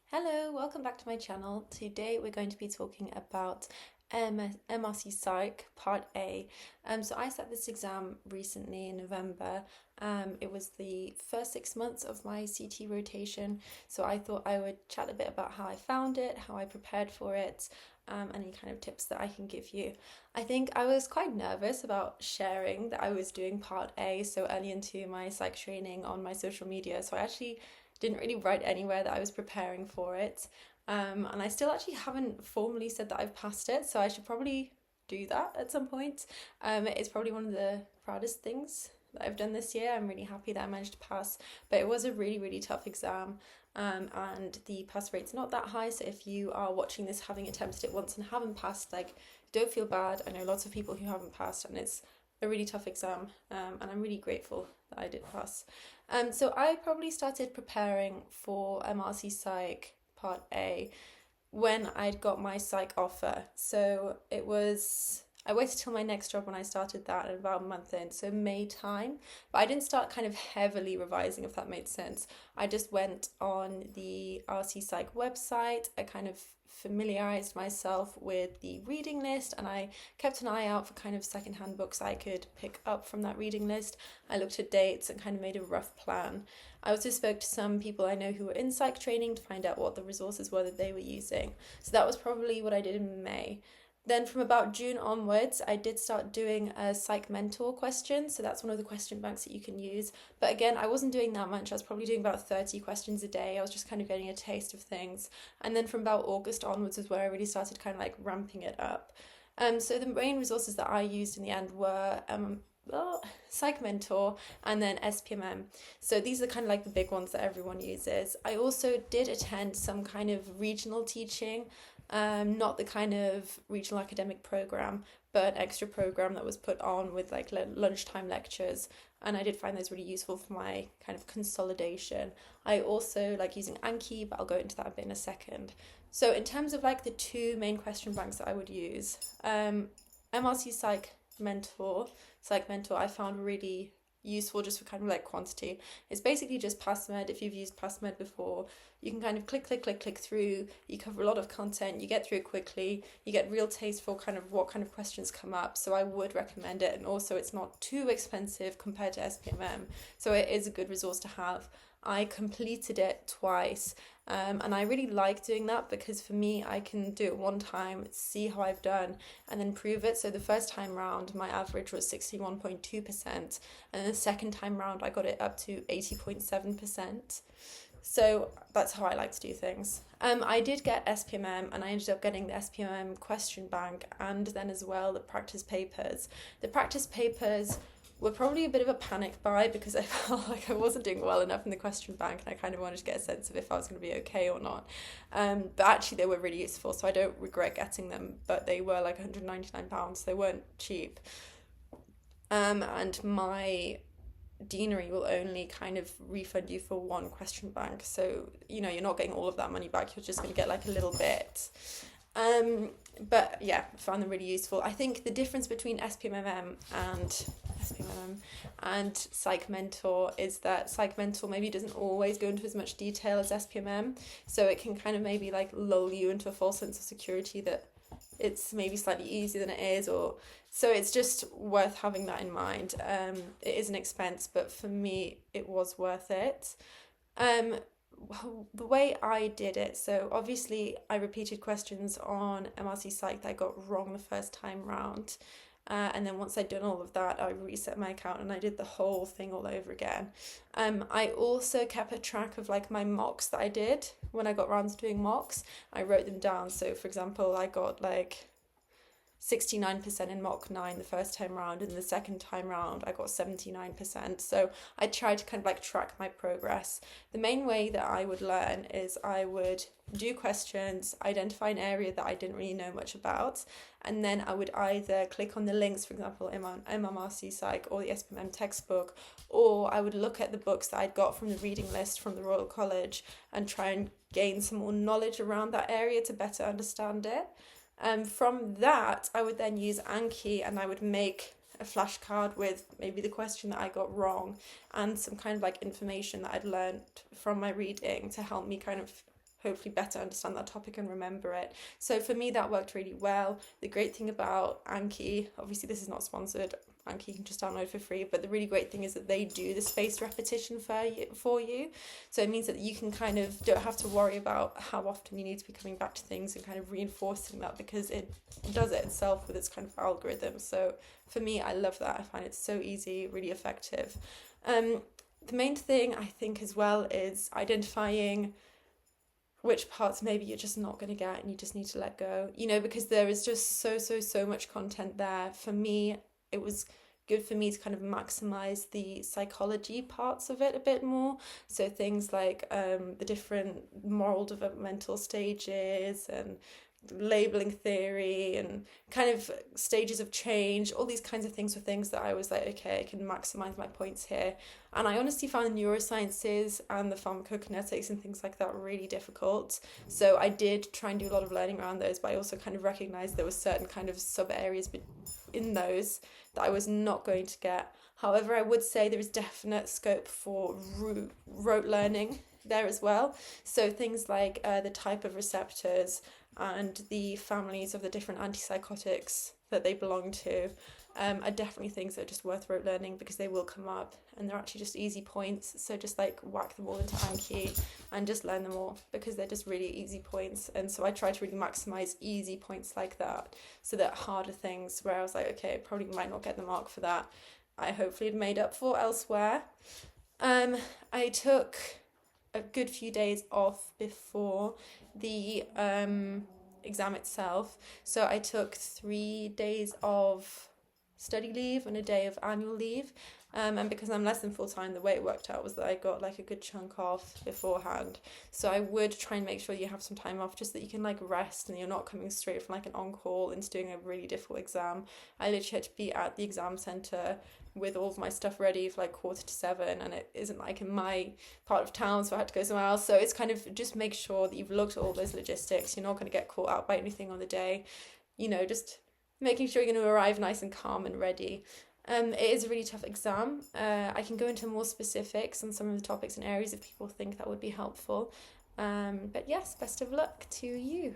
Hello, welcome back to my channel. Today we're going to be talking about MRCPsych Part A. So I sat this exam recently in November. It was the first 6 months of my CT rotation, so I thought I would chat a bit about how I found it, how I prepared for it, any kind of tips that I can give you. I think I was quite nervous about sharing that I was doing Part A so early into my psych training on my social media, so I actually didn't really write anywhere that I was preparing for it. And I still actually haven't formally said that I've passed it, so I should probably do that at some point. It's probably one of the proudest things that I've done this year. I'm really happy that I managed to pass, but it was a really, really tough exam. And the pass rate's not that high, so if you are watching this having attempted it once and haven't passed, don't feel bad. I know lots of people who haven't passed, and it's a really tough exam, and I'm really grateful that I did pass. So I probably started preparing for MRCPsych Part A when I'd got my psych offer. So I waited till my next job when I started that, and about a month in, so May time. But I didn't start kind of heavily revising, if that made sense. I just went on the RC Psych website. I kind of familiarized myself with the reading list, and I kept an eye out for kind of secondhand books I could pick up from that reading list. I looked at dates and kind of made a rough plan. I also spoke to some people I know who were in psych training to find out what the resources were that they were using. So that was probably what I did in May. Then from about June onwards, I did start doing a psych mentor question. So that's one of the question banks that you can use. But again, I wasn't doing that much. I was probably doing about 30 questions a day. I was just kind of getting a taste of things. And then from about August onwards is where I really started kind of like ramping it up. So the main resources that I used in the end were Psych Mentor and then SPMM. So these are kind of like the big ones that everyone uses. I also did attend some kind of regional teaching, not the kind of regional academic program, but an extra program that was put on with like lunchtime lectures. And I did find those really useful for my kind of consolidation. I also like using Anki, but I'll go into that a bit in a second. So in terms of like the two main question banks that I would use, MRCPsych Psych Mentor, I found really useful just for kind of like quantity. It's basically just PassMed. If you've used PassMed before, you can kind of click through. You cover a lot of content, you get through it quickly, you get real taste for kind of what kind of questions come up. So I would recommend it, and also it's not too expensive compared to SPMM, so it is a good resource to have. I completed it twice, and I really like doing that because for me, I can do it one time, see how I've done, and then prove it. So the first time round, my average was 61.2%, and the second time round, I got it up to 80.7%. So that's how I like to do things. I did get SPMM, and I ended up getting the SPMM question bank, and then as well the practice papers. The practice papers were probably a bit of a panic buy because I felt like I wasn't doing well enough in the question bank, and I kind of wanted to get a sense of if I was going to be okay or not. But actually they were really useful, so I don't regret getting them, but they were like £199, they weren't cheap. And my deanery will only kind of refund you for one question bank, so you're not getting all of that money back, you're just going to get like a little bit. But yeah, I found them really useful. I think the difference between SPMM and Psych Mentor is that Psych Mentor maybe doesn't always go into as much detail as SPMM, so it can kind of maybe like lull you into a false sense of security that it's maybe slightly easier than it is, or so it's just worth having that in mind. It is an expense, but for me it was worth it. The way I did it, so obviously I repeated questions on MRCPsych that I got wrong the first time round, and then once I'd done all of that, I reset my account and I did the whole thing all over again. I also kept a track of like my mocks that I did when I got round to doing mocks. I wrote them down. So for example, I got like 69% in mock 9 the first time round, and the second time round I got 79%. So I tried to kind of like track my progress. The main way that I would learn is I would do questions, identify an area that I didn't really know much about, and then I would either click on the links, for example, MRCPsych or the SPMM textbook, or I would look at the books that I'd got from the reading list from the Royal College and try and gain some more knowledge around that area to better understand it. From that, I would then use Anki, and I would make a flashcard with maybe the question that I got wrong and some kind of like information that I'd learned from my reading to help me kind of hopefully better understand that topic and remember it. So for me, that worked really well. The great thing about Anki, obviously this is not sponsored, Anki you can just download for free, but the really great thing is that they do the spaced repetition for you. So it means that you can kind of don't have to worry about how often you need to be coming back to things and kind of reinforcing that, because it does it itself with its kind of algorithm. So for me, I love that. I find it so easy, really effective. The main thing I think as well is identifying which parts maybe you're just not going to get and you just need to let go, because there is just so much content there. For me, it was good for me to kind of maximize the psychology parts of it a bit more. So things like the different moral developmental stages and labeling theory and kind of stages of change, all these kinds of things were things that I was like, okay, I can maximize my points here. And I honestly found the neurosciences and the pharmacokinetics and things like that really difficult. So I did try and do a lot of learning around those, but I also kind of recognized there were certain kind of sub areas in those that I was not going to get. However, I would say there is definite scope for rote learning there as well. So things like the type of receptors and the families of the different antipsychotics that they belong to are definitely things that are just worth rote learning, because they will come up and they're actually just easy points. So just like whack them all into Anki and just learn them all, because they're just really easy points. And so I try to really maximize easy points like that, so that harder things where I was like, okay, I probably might not get the mark for that, I hopefully had made up for elsewhere. I took a good few days off before the exam itself. So I took 3 days of study leave and a day of annual leave. And because I'm less than full-time, the way it worked out was that I got like a good chunk off beforehand. So I would try and make sure you have some time off, just that you can like rest and you're not coming straight from like an on-call into doing a really difficult exam. I literally had to be at the exam centre with all of my stuff ready for like 6:45, and it isn't like in my part of town, so I had to go somewhere else. So it's kind of just make sure that you've looked at all those logistics. You're not going to get caught out by anything on the day, just making sure you're going to arrive nice and calm and ready. It is a really tough exam. I can go into more specifics on some of the topics and areas if people think that would be helpful. But yes, best of luck to you.